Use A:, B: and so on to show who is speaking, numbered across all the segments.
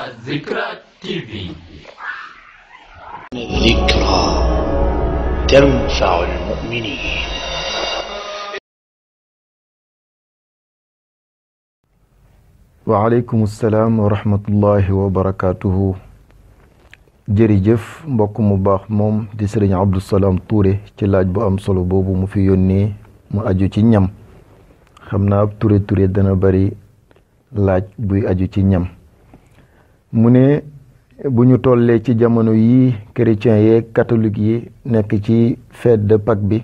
A: الذكرى تي في.
B: الذكرى تنفع المؤمنين.
C: وعليكم السلام ورحمة الله وبركاته. jërëjëf mbokk mu baax moom di sëriñ Abdou Salam Touré ci laaj bu am solo boobu mu fi yónnee mu aju ci ñam. xam naa ab Touré dana bari laaj buy aju ci ñam. mu ne bu ñu tollee ci jamono yi chrétiens yeeg catholique yi nekk ci fête de Pâques bi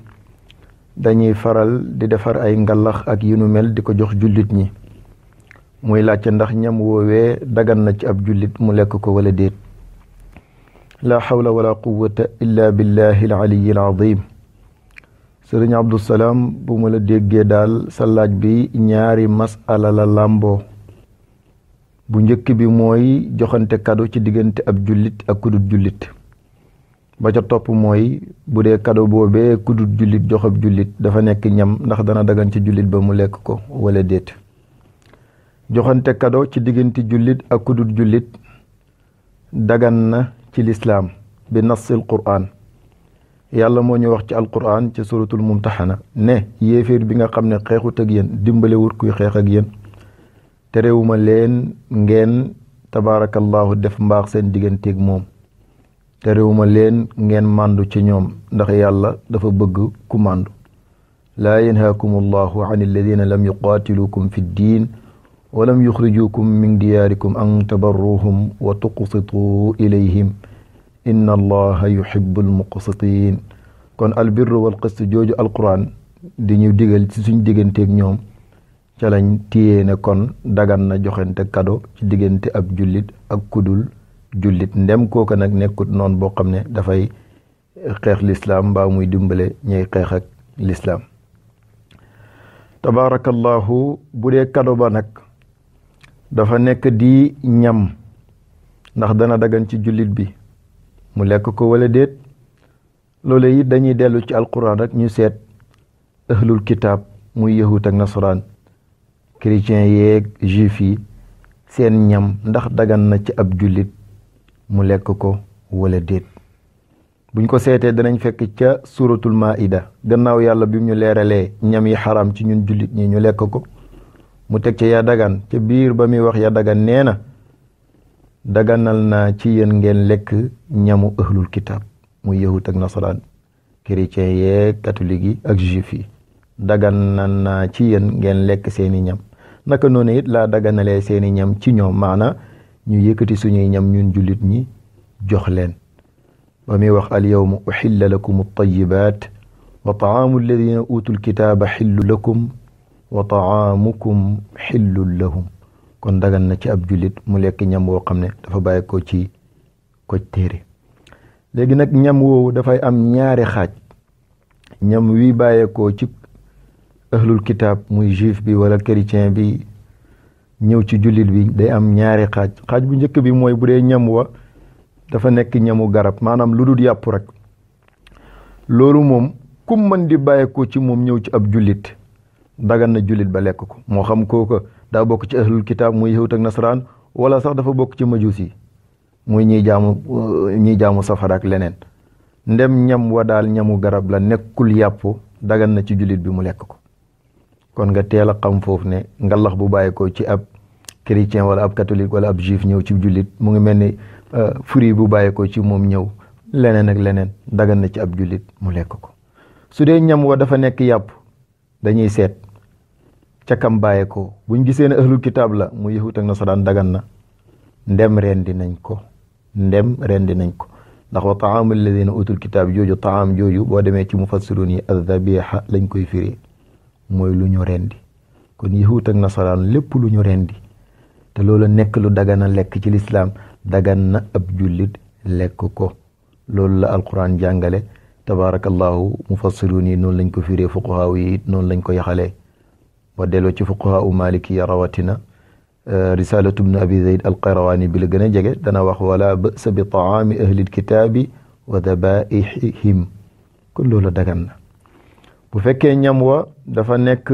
C: dañuy faral di defar ay ngalax ak yu nu mel di ko jox jullit ñi. muy laajte ndax ñam woowee dagan na ci ab jullit mu lekk ko wala déet. la hawla wala quwwata illa billahi al-aliyyi al-azim. sëriñ Abdou Salam bu ma la déggee daal sa laaj bi ñaari masala la làmboo. bu njëkk bi mooy joxante kado ci diggante ab jullit ak kudut jullit. ba ca topp mooy bu dee kado boobee kudut jullit jox ab jullit dafa nekk ñam ndax dana dagan ci jullit ba mu lekk ko wala déet. joxante kado ci diggante jullit ak kudut jullit dagan na ci lislaam bi nassil qur'an. yàlla moo ñu wax ci alqur'an ci suratul mumtaxana ne yéeféer bi nga xam ne xeexut ak yéen dimbalewut kuy xeex ak yéen terewuma leen ngeen tabaarakallahu def mbaax seen digganteeg moom. terewuma leen ngeen màndu ci ñoom ndax yàlla dafa bëgg ku màndu. laa yanhaakum allahu an alladina lam yuqaatilukum fi ddin wa lam yuxrijukum min diyaarikum an tabarruhum wa tuqsitu ilayhim inna allaha yuhibbul muqsitin. kon albirru wal qist jooju alquran di ñu digal ci suñ digganteeg ñoom ca lañ téyee ne kon dagan na joxante kado ci diggante ab jullit ak kudul jullit ndem kooka nag nekkut noon boo xam ne dafay xeex lislaam mbaa muy dimbale ñay xeex ak lislaam. tabaarakallahu bu dee kado ba nag dafa nekk di ñam ndax dana dagan ci jullit bi mu lekk ko wala déet. loolu it dañuy dellu ci alquran rek ñu seet ahlul kitaab muy yahut ak nasaraan chrétien yeeg juif yi seen ñam ndax dagan na ci ab jullit mu lekk ko wala déet. buñ ko seetee danañ fekk ca suratul maida gannaaw yàlla bi mu ñu leeralee ñam yi xaram ci ñun jullit ñi ñu lekk ko mu teg ca ya dagan ca biir ba muy wax ya dagan nee na daganal naa ci yéen ngeen lekk ñamu ahlul kitaab muy yahut ak nasaraan chrétien yeeg catholique yi ak juif yi daganal naa ci yéen ngeen lekk seeni ñam. naka noonu it laa daganalee seeni ñam ci ñoom maana ñu yëkkati suñuy ñam ñun jullit ñi jox leen. ba muy wax al yawma uhilla lakum at-tayyibat wa ta'amu alladhina utul kitaba xillu lakum wa ta'amukum xillul lahum. kon dagan na ci ab jullit mu lekk ñam woo xam ne dafa bàyyi ko ci ko téere. léegi nag ñam woowu dafay am ñaari xaaj. ñam wi bàyyeekoo ci ahlul kitaab muy juif bi wala chrétien bi ñëw ci jullit bi day am ñaari xaaj. xaaj bu njëkk bi mooy bu dee ñam wa dafa nekk ñamu garab maanaam lu dul yàpp rek. loolu moom kum mën di bàyyeekoo ci moom ñëw ci ab jullit dagan na jullit ba lekk ko moo xam kooka daa bokk ci ahlul kitaab muy yahut ak nasaraan wala sax dafa bokk ci majuus yi muy ñiy jaamu safara ak leneen. ndem ñam wa daal ñamu garab la nekkul yàpp dagan na ci jullit bi mu lekk ko. kon nga teel a xam foofu ne ngalax bu bàyyi ko ci ab chrétien wala ab catholique wala ab juif ñëw ci jullit mu ngi mel ni fruit bu bàyyi ko ci moom ñëw leneen ak leneen dagan na ci ab jullit mu lekk ko. su dee ñam wa dafa nekk yàpp dañuy seet ca kam bàyyi ko buñ gisee ne ahlul kitaab la mu yahut ak nasaraan dagan na ndem rendi nañ ko ndax wa ta'amu alladhina utul kitaab jooju taam jooju boo demee ci mufassirun yi az-zabiha lañ koy firi mooy lu ñu rendi. kon yahut ak nasaraan lépp lu ñu rendi te loolu nekk lu dagana lekk ci lislaam dagan na ab jullit lekk ko. loolu la alquran jàngale tabaarakallahu mufassirun yi noonu lañ ko firee fuqahaa yi noonu lañ ko yaxalee. boo delloo ci fuqahaa maliki ya rawatina risalatu ibn abi zayd al-qayrawani bi la gën a jege dana wax wala ba'sa bi ta'ami ahlil kitaabi wa dabaihim. kon loolu dagan na. bu fekkee ñam wa dafa nekk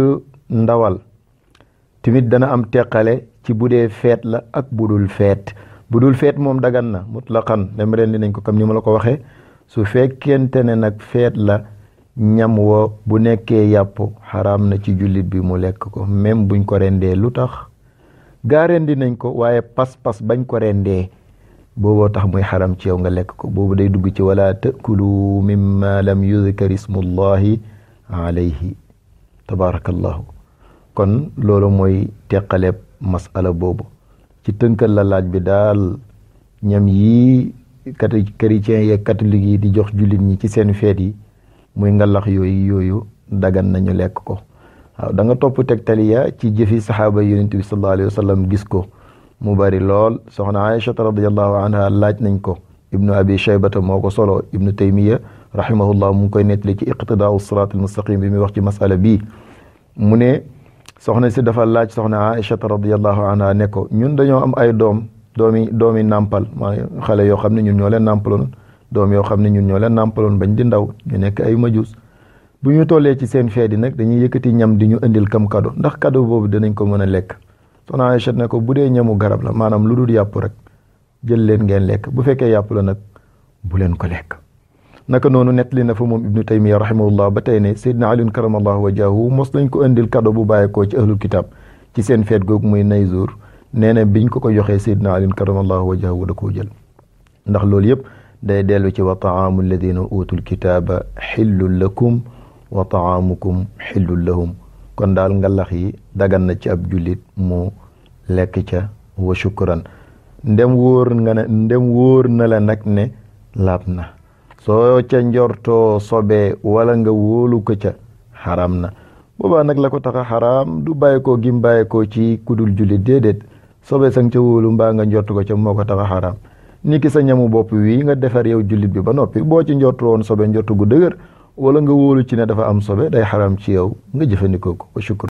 C: ndawal tamit dana am teqale ci bu dee feet la ak budul feet bu dul feet moom dagan na mutlaqan dem rendi nañ ko comme ni ma la ko waxee. su fekkente ne nag feet la ñam wo bu nekkee yàpp xaraam na ci jullit bi mu lekk ko même buñ ko rendee lu tax gaa rendi nañ ko waaye pas-pas bañ ko rendee booboo tax muy xaram ci yow nga lekk ko boobu day dugg ci wala ta'kulu mimma lam yudhkar ismullahi alayhi tabarakallahu kon loolu mooy teqaleeb masala boobu ci tënkal la laaj bi daal ñam yi chrétiens yeeg catholique yi di jox jullit ñi ci seen feet yi muy ngalax yooyu dagan nañu lekk ko waaw da nga topp tegtaliya ci jëfi saxaaba yonent bi sallallahu alayhi wa sallam gis ko mu bari lool soxna Aïcha radiyallahu anha laaj nañ ko ibnu abi shaybata moo ko solo ibnu taymiya rahimahullah mu ngi koy nettali ci iqtidaau siraat almustaqim bi muy wax ci masala bii mu ne soxna si dafa laaj soxna Aïcha radiyallahu anha ne ko ñun dañoo am ay doomi nàmpal maanaam xale yoo xam ne ñun ñoo leen nàmpaloon doom yoo xam ne ñun ñoo leen nàmpaloon bañ di ndaw ñu nekk ay majus bu ñu tollee ci seen feet yi nag dañuy yëkkati ñam di ñu indil kam kado ndax kado boobu dinañ ko mën a lekk soxna Aïcha ne ko bu dee ñamu garab la maanaam lu dul yàpp rek jël leen ngeen lekk bu fekkee yàpp la nag bu leen ko lekk naka noonu nettali na fa moom ibnu taymiya rahimahullah ba tey ne sayyidina ali karamallahu wajhahu mos nañ ko indil kado bu bàyyeekoo ci ahlul kitab ci seen feet googu muy Nayzur nee na biñ ko joxee sayyidina ali karamallahu wajhahu da koo jël ndax loolu yëpp day dellu ci wa taamu alladina utul kitaaba xillul lakum wa taamukum xillul lahum kon daal ngalax yi dagan na ci ab jullit mu lekk ca wa shukran ndem wóor na la nag ne laab na soo ca njortoo sobee wala nga wóolu ko ca xaram na boobaa nag la ko tax a xaram du bàyyeekoo gim bàyyeekoo ci kudul jullit déedéet sobee sang ca wóolu mbaa nga njort ko ca moo ko tax a xaram ni ki sa ñamu bopp wi nga defar yow jullit bi ba noppi boo ci njortu woon sobe njortu gu dëgër wala nga wóolu ci ne dafa am sobe day xaram ci yow nga jëfandikoo ko wa shukran